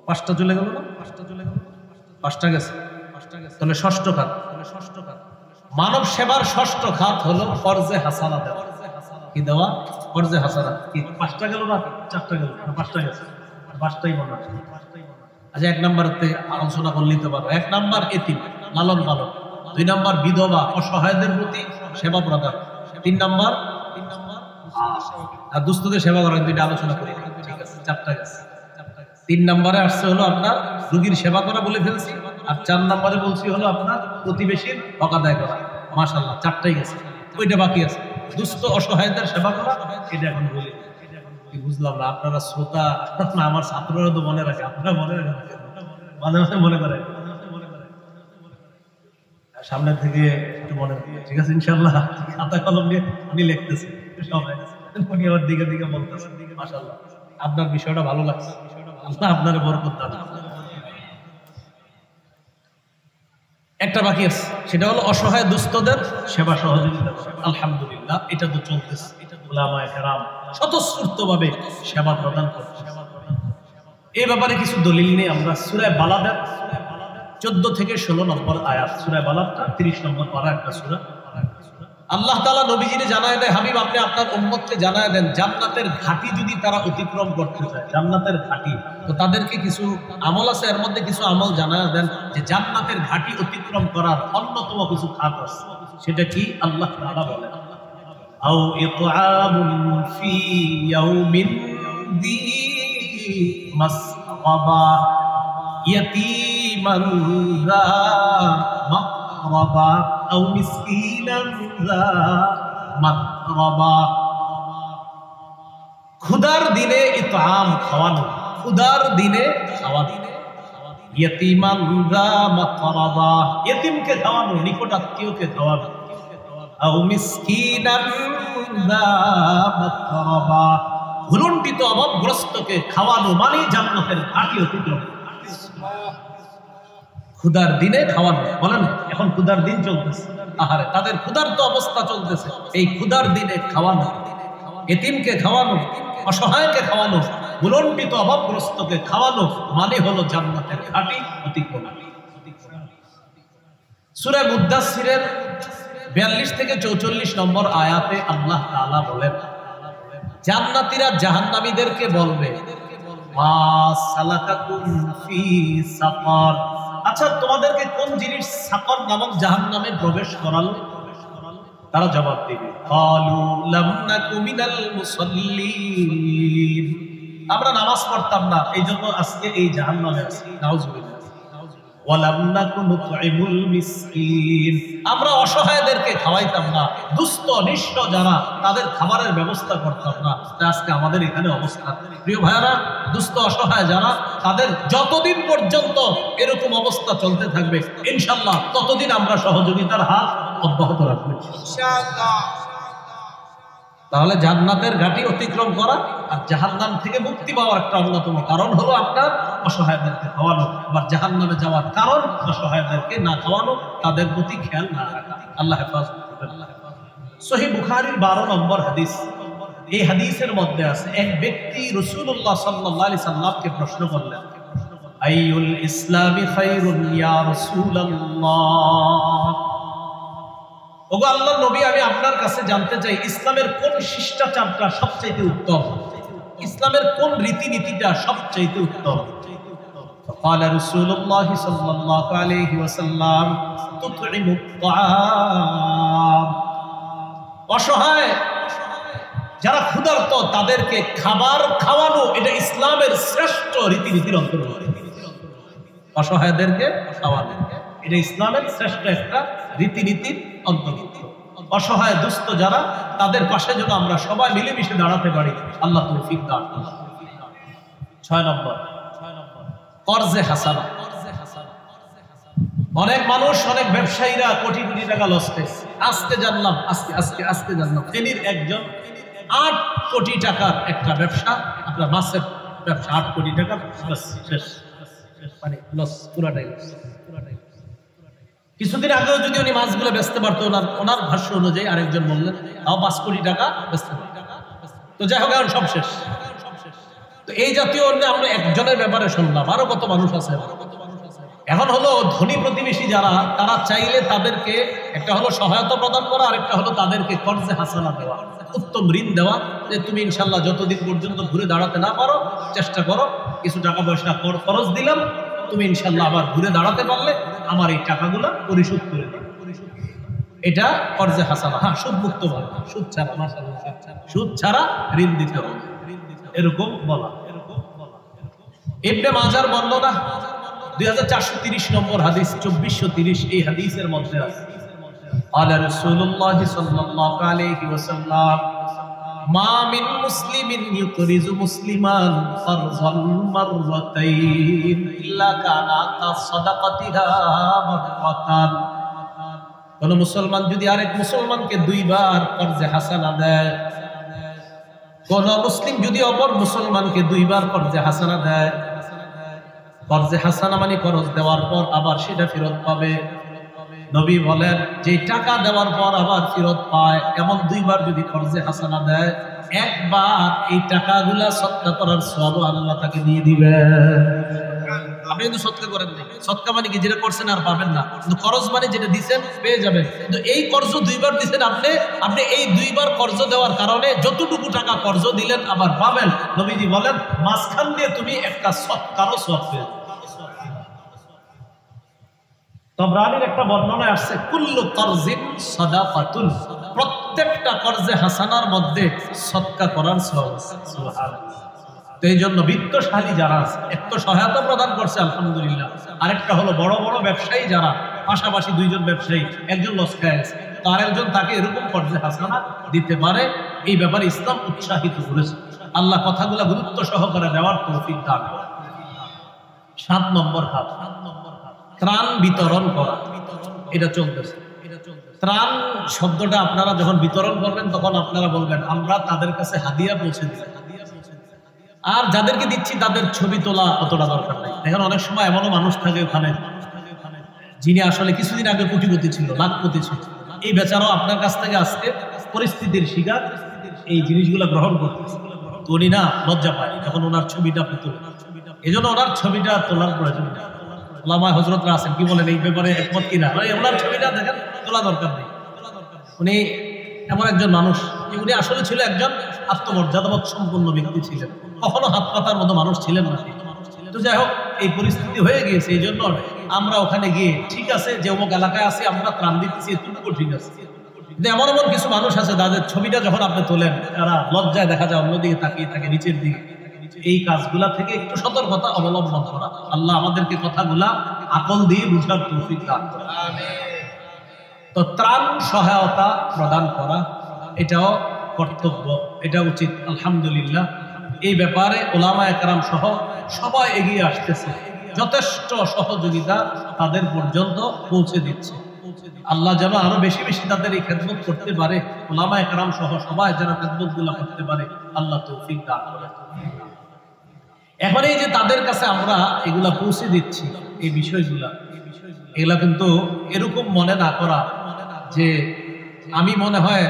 পাঁচটা চলে গেল না? পাঁচটা গেছে। তাহলে ষষ্ঠ খাত। মানব সেবার ষষ্ঠ খাত হলো ফরজে হাসানা দেওয়া। কি দেওয়া? ফরজে হাসানা। কি পাঁচটা গেল না? চারটা গেল? পাঁচটা গেছে। পাঁচটাই মনে আছে। আচ্ছা, এক নম্বরতে আলোচনা করে নিতে পারবো। এক নম্বর এতিম, লালন পালন। দুই নম্বর বিধবা, অসহায়দের প্রতি সেবা প্রদান। তিন নম্বর দুস্থদের সেবা করেন। দুইটা আলোচনা করি, ঠিক আছে? চারটা গেছে। তিন নম্বরে আসছে হলো আপনার রোগীর সেবা করা, বলে ফেলছি। আর চার নম্বরে বলছি হলো আপনার প্রতিবেশীর হক আদায় করা। মাশাআল্লাহ, চারটাই গেছে। ওইটা বাকি আছে, দুস্থ অসহায়দের সেবা করা। এটা এখন বলি কি বুঝলাম না, আপনারা শ্রোতা না, আমার ছাত্ররা তো মনে রাখে, আপনারা মনে রাখেন, মাঝে মাঝে মনে করে। সামনে থেকে একটু মনে রাখবে, ঠিক আছে? ইনশাআল্লাহ খাতা কলম নিয়ে উনি লিখতেছে, সবাই উনি আমার দিকে দিকে বলতেছে। মাশাআল্লাহ, আপনার বিষয়টা ভালো লাগছে, আল্লাহ আপনার বরকত দান। একটা বাকি আছে, সেটা হলো অসহায় দুস্থদের সেবা সহযোগিতা। আলহামদুলিল্লাহ, এটা তো চলতেছে। উলামায়ে কেরাম স্বতঃস্ফূর্তভাবে সেবা প্রদান করছে। এই ব্যাপারে কিছু দলিল নেই। আমরা সূরা বালাদের 14 থেকে 16 নম্বর আয়াত, সূরা বালাদটা 30 নম্বর পারা একটা সূরা। আল্লাহ তাআলা নবীজিকে জানায় দেয়, হাবিব আপনি আপনার উম্মতকে জানায় দেন, জান্নাতের ঘাটি যদি তারা অতিক্রম করতে চায়, জান্নাতের ঘাটি, তো তাদেরকে কিছু আমল আছে, এর মধ্যে কিছু আমল জানায় দেন যে জান্নাতের ঘাটি অতিক্রম করার অন্যতম কিছু খাত আছে। সেটা কি? আল্লাহ তাআলা বলেন, আও ইতআমুন ফি ইয়াউমিন যী মাসগাবা ইয়াতীমান যা মাকরাবা আও মিসকিনান যা মাতরাবা। ক্ষুধার দিনে ইতআম খাওয়ানো, ক্ষুধার দিনে খাওয়ানো। ইয়াতীমান যা মাতরাবা, ইতিমকে খাওয়ানো, নিকট আত্মীয়কে খাওয়ানো। আও মিসকিনান যা মাতরাবা, ভুলুণ্ঠিত অভাবগ্রস্তকে খাওয়ানো মানে জান্নাতের ঘাটি অতিক্রম। ক্ষুধার দিনে খাওয়ানো, বলেন এখন ক্ষুধার দিন চলতেছে, আহারে তাদের ক্ষুধার্ত অবস্থা চলতেছে, এই ক্ষুধার দিনে খাওয়ানো, এতিমকে খাওয়ানো, অসহায়কে খাওয়ানো, ভুলুণ্ঠিত অভাবগ্রস্তকে খাওয়ানো মানে হলো জান্নাতের ঘাটি অতিক্রম। সূরা মুদ্দাসসিরের 42 থেকে 44 নম্বর আয়াতে আল্লাহ তাআলা বলেন, জান্নাতীরা জাহান্নামীদেরকে বলবে, মা সালাকাকুম ফি সাকার, আচ্ছা তোমাদেরকে কোন জিনিস সাকর নামক জাহান্নামে প্রবেশ করালো? তারা জবাব দিবে, ক্বালু লাম নাকু মিনাল মুসাল্লিন, আমরা নামাজ পড়তাম না, এইজন্য আজকে এই জাহান্নামে আছি। নাউজুবিল্লাহ। ওয়ালাম নাকু নুতঈমুল মিসকিন, আমরা অসহায়দেরকে খাওয়াইতাম না, দুস্থ নিঃস্ব যারা তাদের খাবারের ব্যবস্থা করতাম না, তাই আজকে আমাদের এখানে অবস্থা। প্রিয় ভাইরা, দুস্থ অসহায় যারা, তাদের যতদিন পর্যন্ত এরকম অবস্থা চলতে থাকবে ইনশাআল্লাহ ততদিন আমরা সহযোগিতার হাত অব্যাহত রাখবো ইনশাআল্লাহ। তাহলে জান্নাতের ঘাটি অতিক্রম করা আর জাহান্নাম থেকে মুক্তি পাওয়ার একটা অন্যতম কারণ হলো আপনার অসহায়দেরকে খাওয়ানো। আবার জাহান্নামে যাওয়ার কারণ অসহায়দেরকে না খাওয়ানো, তাদের প্রতি খেয়াল না রাখা। আল্লাহ হেফাজত করবেন। সহিহ বুখারীর 12 নম্বর হাদিস, এই হাদিসের মধ্যে আছে, এক ব্যক্তি রাসূলুল্লাহ সাল্লাল্লাহু আলাইহি সাল্লামকে প্রশ্ন করলেন, আইয়ুল ইসলামি খায়রুন ইয়া রাসূলুল্লাহ, ওগো আল্লাহর নবী, আমি আপনার কাছে জানতে চাই ইসলামের কোন শিষ্টাচারটা সবচাইতে উত্তম, ইসলামের কোন রীতিনীতিটা সবচাইতে উত্তম। قال رسول الله صلى الله عليه وسلم تطعم الطعام। অসহায় যারা ক্ষুধার্ত তাদেরকে খাবার খাওয়ানো, এটা ইসলামের শ্রেষ্ঠ রীতিনীতির অন্তর্গত। অসহায়দেরকে খাওয়ানো এটা ইসলামের শ্রেষ্ঠ একটা রীতিনীতির অন্তর্গত। অসহায় দুস্থ যারা, তাদের পাশে যেন আমরা সবাই মিলেমিশে দাঁড়াতে পারি, আল্লাহ তৌফিক দান। 6 নম্বর, কর্জে হাসানা। অনেক মানুষ, অনেক ব্যবসায়ীরা কোটি কোটি টাকা লস করছে। আজকে জানলাম, আজকে জানলাম ফেনীর একজন 8 কোটি টাকার একটা ব্যবসা, আপনার মাছের ব্যবসা, 8 কোটি টাকা শেষ, মানে লস, পুরাটাই লস। কিছুদিন আগেও যদি উনি মাছগুলো বেচতে পারতো, ওনার ভাষ্য অনুযায়ী আরেকজন বললেন তাও 5 কোটি টাকা বেচতে পারত। তো যাই হোক, এখন সব শেষ। তো এই জাতীয় আমরা একজনের ব্যাপারে শুনলাম, আরো কত মানুষ আছে। এখন হলো ধনী প্রতিবেশী যারা, তারা চাইলে তাদেরকে একটা হলো সহায়তা প্রদান করা, আর একটা হলো তাদেরকে কর্জে হাসানা দেওয়া, উত্তম ঋণ দেওয়া, যে তুমি ইনশাল্লাহ যতদিন পর্যন্ত ঘুরে দাঁড়াতে না পারো চেষ্টা করো, কিছু টাকা পয়সা খরচ দিলাম, তুমি ইনশাল্লাহ আবার ঘুরে দাঁড়াতে পারলে আমার এই টাকাগুলো পরিশোধ করে দিও। এটা কর্জে হাসানা। হ্যাঁ, সুদ মুক্ত ভাবে, সুদ ছাড়া, মাশাআল্লাহ, সুদ ছাড়া ঋণ দিতে হবে, এরকম বলা। ইবনে মাজার বর্ণনা 2430 নম্বর হাদিস, 2430 এই হাদিসের মধ্যে আছে, قال رسول الله صلى الله عليه وسلم ما من مسلم يقرض مسلما قرضا مرتين الا كان كصدقتها مرة। কোন মুসলমান যদি আরেক মুসলমানকে 2 বার কর্জে হাসানা দেয়, কোন মুসলিম যদি অপর মুসলমানকে 2 বার কর্জে হাসানা দেয়, কর্জে হাসানা মানে খরচ দেওয়ার পর আবার সেটা ফেরত পাবে। নবী বলেন, যে টাকা দেওয়ার পর আবার ফেরত পায়, এমন 2 বার যদি কর্জে হাসানা দেয়, একবার এই টাকাগুলা সদকা করার সওয়াব আল্লাহ তাকে দিয়ে দিবেন। আপনি কিন্তু সদকা করেন না, সদকা মানে কি যেটা করছেন আর পাবেন না, কিন্তু কর্জ মানে যেটা দিবেন পেয়ে যাবেন। কিন্তু এই কর্জ 2 বার দিবেন আপনি এই 2 বার কর্জ দেওয়ার কারণে যতটুকু টাকা কর্জ দিলেন আবার পাবেন। নবীজি বলেন, মাঝখান দিয়ে তুমি একটা সদকারও সওয়াব পেয়ে যাবে। তবরানীর একটা বর্ণনায় আসছে, কুল্লু কর্জিন সাদাকাতুন, প্রত্যেকটা কর্জে হাসানার মধ্যে সদকা করার সওয়াব। সুবহানাল্লাহ। তো এই জন্য বিত্তশালী যারা আছে, একটু সহায়তা প্রদান করছে আলহামদুলিল্লাহ, আরেকটা হলো বড় বড় ব্যবসায়ী যারা, পাশাপাশি 2 জন ব্যবসায়ী, একজন লস খায় আছে, তো আরেকজন তাকে এরকম কর্জে হাসানা দিতে পারে, এই ব্যাপারে ইসলাম উৎসাহিত করেছে। আল্লাহ কথাগুলো গুরুত্ব সহকারে দেওয়ার তৌফিক দান করেন। 7 নম্বর হাত, ত্রাণ বিতরণ করা, এটা চলতেছে। ত্রাণ শব্দটা আপনারা যখন বিতরণ করবেন তখন আপনারা বলবেন আমরা তাদের কাছে হাদিয়া পৌঁছে দিই, আর যাদেরকে দিচ্ছি তাদের ছবি তোলা অতটা দরকার নাই। এখন অনেক সময় এমনও মানুষ থাকে ওখানে, যিনি আসলে কিছুদিন আগে কোটিপতি ছিল, লাখপতি ছিল, এই বেচারাও আপনার কাছ থেকে আজকে পরিস্থিতির শিকার এই জিনিসগুলো গ্রহণ করতেছে। তো উনি না লজ্জা পায় যখন ওনার ছবিটা আপনি তোলেন, এই জন্য ওনার ছবিটা তোলার প্রয়োজন নেই। ওলামা হযরতরা আছেন, কি বলেন এই ব্যাপারে একমত কিনা? ওনার ছবিটা দেখেন, তোলা দরকার নেই। উনি এমন একজন মানুষ, উনি আসলে ছিল একজন আত্মমর্যাদাবোধ সম্পন্ন ব্যক্তি ছিলেন, কখনো হাত পাতার মতো মানুষ ছিলেন না। তো যাই হোক, এই পরিস্থিতি হয়ে গিয়েছে, এই জন্য আমরা ওখানে গিয়ে, ঠিক আছে যে অমুক এলাকায় আছি আমরা ত্রাণ দিতেছি, এতটুকু ঠিক আছে। কিন্তু এমন এমন কিছু মানুষ আছে যাদের ছবিটা যখন আপনি তোলেন, তারা লজ্জায় দেখা যায় অন্যদিকে তাকিয়ে থাকে, নিচের দিকে। এই কাজগুলা থেকে একটু সতর্কতা অবলম্বন করা। আল্লাহ আমাদেরকে কথাগুলা আকল দিয়ে বুঝার তৌফিক দান করেন। তো ত্রাণ সহায়তা প্রদান করা এটাও কর্তব্য, এটা উচিত। আলহামদুলিল্লাহ, এই ব্যাপারে উলামায়ে কেরাম সহ সবাই এগিয়ে আসতেছে, যথেষ্ট সহযোগিতা তাদের পর্যন্ত পৌঁছে দিচ্ছে। আল্লাহ যেন আরো বেশি বেশি তাদের এই খেদমত করতে পারে, উলামায়ে কেরাম সহ সবাই যেন খেদমতগুলো করতে পারে, আল্লাহ তৌফিক দান করেন। এখন এই যে তাদের কাছে আমরা এগুলা পৌঁছে দিচ্ছি, এই বিষয়গুলা, এগুলা কিন্তু এরকম মনে না করা যে আমি মনে হয়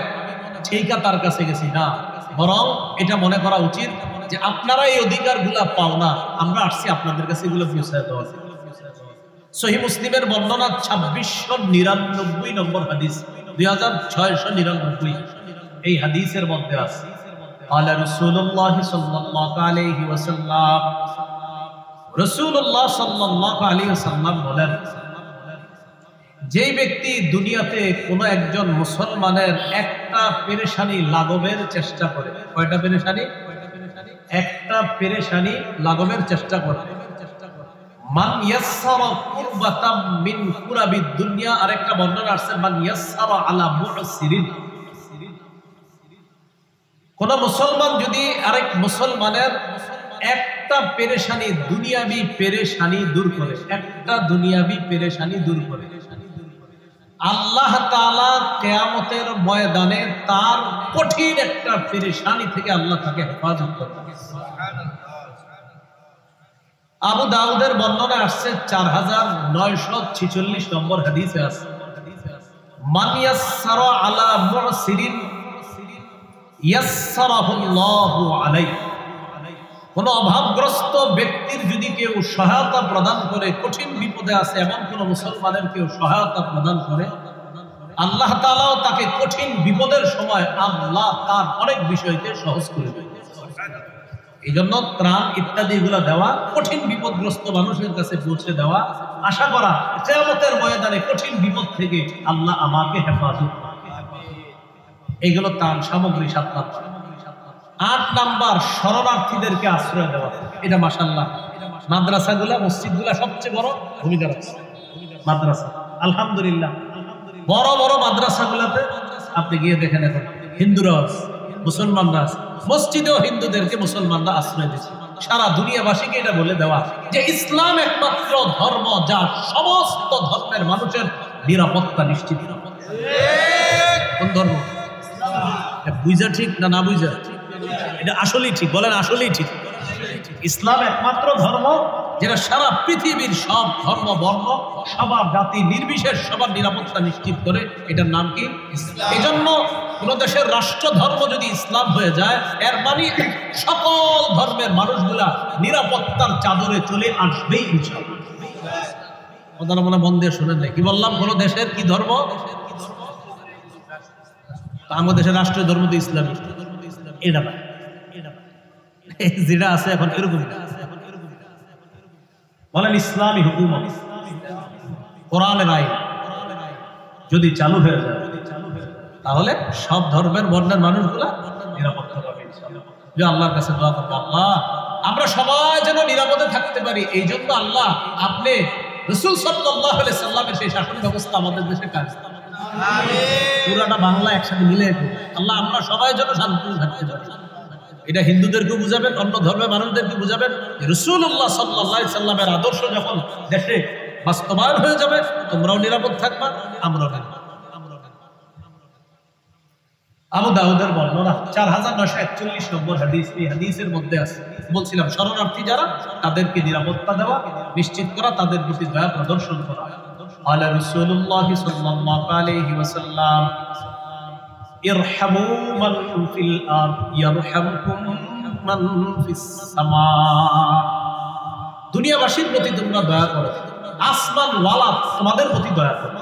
ঠিকা তার কাছে গেছি, না, বরং এটা মনে করা উচিত যে আপনারা এই অধিকারগুলা পাও না, আমরা আসছি আপনাদের কাছে এগুলো পৌঁছে দেওয়া। সহিহ মুসলিমের বর্ণনা 2699 নম্বর হাদিস, 2699 এই হাদিসের মধ্যে আছে আলা রাসূলুল্লাহ সাল্লাল্লাহু আলাইহি ওয়াসাল্লাম, রাসূলুল্লাহ সাল্লাল্লাহু আলাইহি ওয়াসাল্লাম বলেন, যে ব্যক্তি দুনিয়াতে কোনো একজন মুসলমানের একটা পেরেশানি লাঘবের চেষ্টা করে, কয়টা পেরেশানি? একটা পেরেশানি লাঘবের চেষ্টা করে, মান ইয়াসসারা কুরবাতাম মিন কুরাবিদ দুনিয়া, আরেকটা বর্ণনা আছে মান ইয়াসসারা আলা মুহসিরিন। কোন মুসলমান যদি আরেক মুসলমানের একটা পেরেশানি, দুনিয়াবি পেরেশানি দূর করে, একটা দুনিয়াবি পেরেশানি দূর করে, আল্লাহ তাআলা কিয়ামতের ময়দানে তার কঠিন একটা পেরেশানি থেকে আল্লাহ তাকে হেফাজত করবে। আবু দাউদের বর্ণনা আসছে 4946 নম্বর হাদিসে আছে, মান ইয়াসসারা আলা মুহসিরিন ইয়াসসারাহুল্লাহু আলাইহি। কোন অভাবগ্রস্ত ব্যক্তির যদি কেউ সহায়তা প্রদান করে, কঠিন বিপদে আছে এমন কোন মুসলমানের কেউ সহায়তা প্রদান করে, আল্লাহ তাআলাও তাকে কঠিন বিপদের সময় আল্লাহ তার অনেক বিষয়কে সহজ করে দেয়। এই জন্য ত্রাণ ইত্যাদি এগুলো দেওয়া, কঠিন বিপদগ্রস্ত মানুষের কাছে পৌঁছে দেওয়া, আশা করা কিয়ামতের ময়দানে কঠিন বিপদ থেকে আল্লাহ আমাকে হেফাজত। এইগুলো ত্রাণ সামগ্রী 7 নাম্বার। 8 নাম্বার শরণার্থীদেরকে আশ্রয় দেওয়া। এটা মাশাআল্লাহ মাদ্রাসাগুলা, মসজিদগুলা সবচেয়ে বড় ভূমিকা রাখছে। মাদ্রাসা আলহামদুলিল্লাহ, বড় বড় মাদ্রাসাগুলাতে আপনি গিয়ে দেখেন এখন হিন্দুরা আছে, মুসলমানরা আছে, মসজিদেও হিন্দুদেরকে মুসলমানরা আশ্রয় দিচ্ছে। সারা দুনিয়াবাসীকে এটা বলে দেওয়া যে ইসলাম একমাত্র ধর্ম যা সমস্ত ধর্মের মানুষের নিরাপত্তা নিশ্চিত। কোন ধর্ম? বুঝা ঠিক না না বুঝা? এটা আসলেই ঠিক, বলেন আসলেই ঠিক। ইসলাম একমাত্র ধর্ম যেটা সারা পৃথিবীর সব ধর্ম বর্ণ সবার জাতি নির্বিশেষ সবার নিরাপত্তা নিশ্চিত করে। এটার নাম কি? ইসলাম। এই জন্য কোন দেশের রাষ্ট্র ধর্ম যদি ইসলাম হয়ে যায়, এর মানে সকল ধর্মের মানুষগুলা নিরাপত্তার চাদরে চলে আসবেই ইনশাআল্লাহ। ওনারা মনে মন দিয়ে শুনেন নাই কি বললাম? কোন দেশের কি ধর্ম? আমাদের দেশের রাষ্ট্রীয় ধর্ম তো ইসলামী। এটা না, যেটা আছে এখন এরকম বলেন ইসলামী হুকুমত, কোরআনের আইন যদি চালু হয়ে যায় তাহলে সব ধর্মের বর্ণের মানুষগুলা নিরাপত্তা পাবে ইনশাআল্লাহ। যে আল্লাহর কাছে দোয়া করবো, আল্লাহ আমরা সবাই যেন নিরাপদে থাকতে পারি। এই জন্য আল্লাহ আপনি রাসূল সাল্লাল্লাহু আলাইহি সাল্লামের সেই শাসন ব্যবস্থা আমাদের দেশে কাজ পুরাটা বাংলা একসাথে মিলে আল্লাহ আমরা সবাই যেন শান্তিতে থাকতে পারি। এটা হিন্দুদেরকে বুঝাবেন, অন্য ধর্মের মানুষদেরকে বুঝাবেন। রাসূলুল্লাহ সাল্লাল্লাহু আলাইহি সাল্লামের আদর্শ যখন দেশে বাস্তবায়ন হয়ে যাবে, তোমরাও নিরাপদ থাকবা, আমরাও নিরাপদ। আবু দাউদের বর্ণনা 4941 নম্বর হাদিস। এই হাদিসের মধ্যে আছে, বলছিলাম শরণার্থী যারা তাদেরকে নিরাপত্তা দেওয়া, নিশ্চিত করা, তাদের প্রতি দয়া প্রদর্শন করা। আলা রাসূলুল্লাহ সাল্লাল্লাহু আলাইহি ওয়াসাল্লাম ইরহামু মান ফিল আরদ ইয়ারহামকুম মান ফিস সামা। দুনিয়াবাসীর প্রতি তোমরা দয়া করো, আসমান ওয়ালা তোমাদের প্রতি দয়া করো।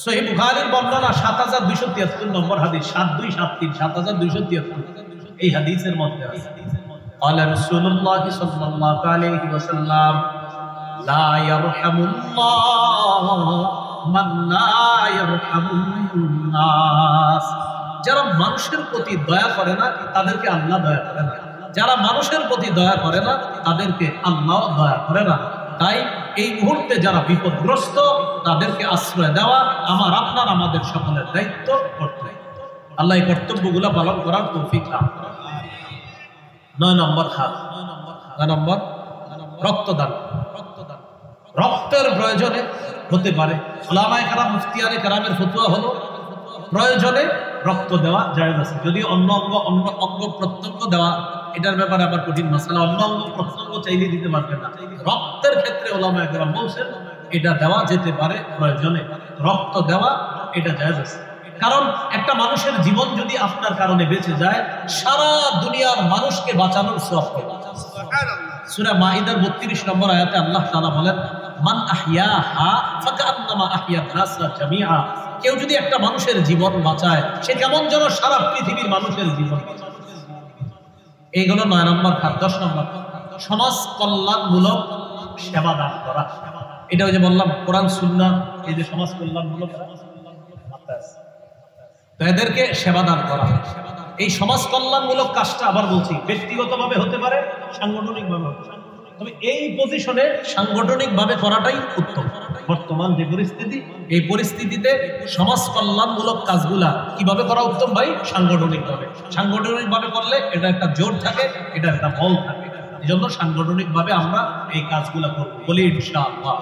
সহিহ বুখারীর বর্ণনা 7273 নম্বর হাদিস, 7273 7273 এই হাদিসের মধ্যে আছে। আলা রাসূলুল্লাহ সাল্লাল্লাহু আলাইহি ওয়াসাল্লাম লা ইয়ারহামুল্লাহ মান লা ইয়ারহামুন নাস। যারা মানুষের প্রতি দয়া করে না তাদেরকে আল্লাহ দয়া করে না, যারা মানুষের প্রতি দয়া করে না তাদেরকে আল্লাহ দয়া করে না। তাই এই মুহূর্তে যারা বিপদগ্রস্ত তাদেরকে আশ্রয় দেওয়া আমার আপনার আমাদের সকলের দায়িত্ব, কর্তব্য। আল্লাহ এই কর্তব্যগুলো পালন করার তৌফিক দান করুন। 9 নম্বর খাত, 9 নম্বর রক্তদান। রক্তের প্রয়োজনে হতে পারে, উলামায়ে কেরাম মুফতিয়ানে কেরামের ফতোয়া হলো প্রয়োজনে রক্ত দেওয়া জায়েজ আছে। যদি অন্য অঙ্গ প্রত্যঙ্গ দেওয়া, এটার ব্যাপারে আবার কঠিন মাসালা, অন্য অঙ্গ প্রত্যঙ্গ চাইলে দিতে পারবে না। রক্তের ক্ষেত্রে উলামায়ে কেরাম বলছেন এটা দেওয়া যেতে পারে প্রয়োজনে, রক্ত দেওয়া এটা জায়েজ আছে। কারণ একটা মানুষের জীবন যদি আপনার কারণে বেঁচে যায়, সারা দুনিয়ার মানুষকে বাঁচানোর সওয়াব পাবে। সূরা মাইদার 32 নম্বর আয়াতে আল্লাহ তাআলা বলেন, মান আহইয়াহা ফাকান্নামা আহইয়াত নাসা জামিআ। কেউ যদি একটা মানুষের জীবন বাঁচায়, সে কেমন যেন সারা পৃথিবীর মানুষের জীবন। এইগুলো 9 নম্বর খাত। 10 নম্বর, সমাজ কল্যাণমূলক সেবা দান করা। এটা ওই যে বললাম কোরআন সুন্নাহ, এই যে সমাজ কল্যাণমূলক, তো এদেরকে সেবা দান করা। এই সমাজ কল্যাণমূলক কাজটা আবার বলছি ব্যক্তিগতভাবে হতে পারে, সাংগঠনিকভাবে হতে পারে। তবে এই পজিশনে সাংগঠনিকভাবে করাটাই উত্তম। বর্তমান যে পরিস্থিতি, এই পরিস্থিতিতে সমাজ কল্যাণমূলক কাজগুলা কিভাবে করা উত্তম ভাই? সাংগঠনিকভাবে। সাংগঠনিকভাবে করলে এটা একটা জোর থাকে, এটা একটা বল থাকে। এই জন্য সাংগঠনিকভাবে আমরা এই কাজগুলা করবো বলি ইনশাআল্লাহ।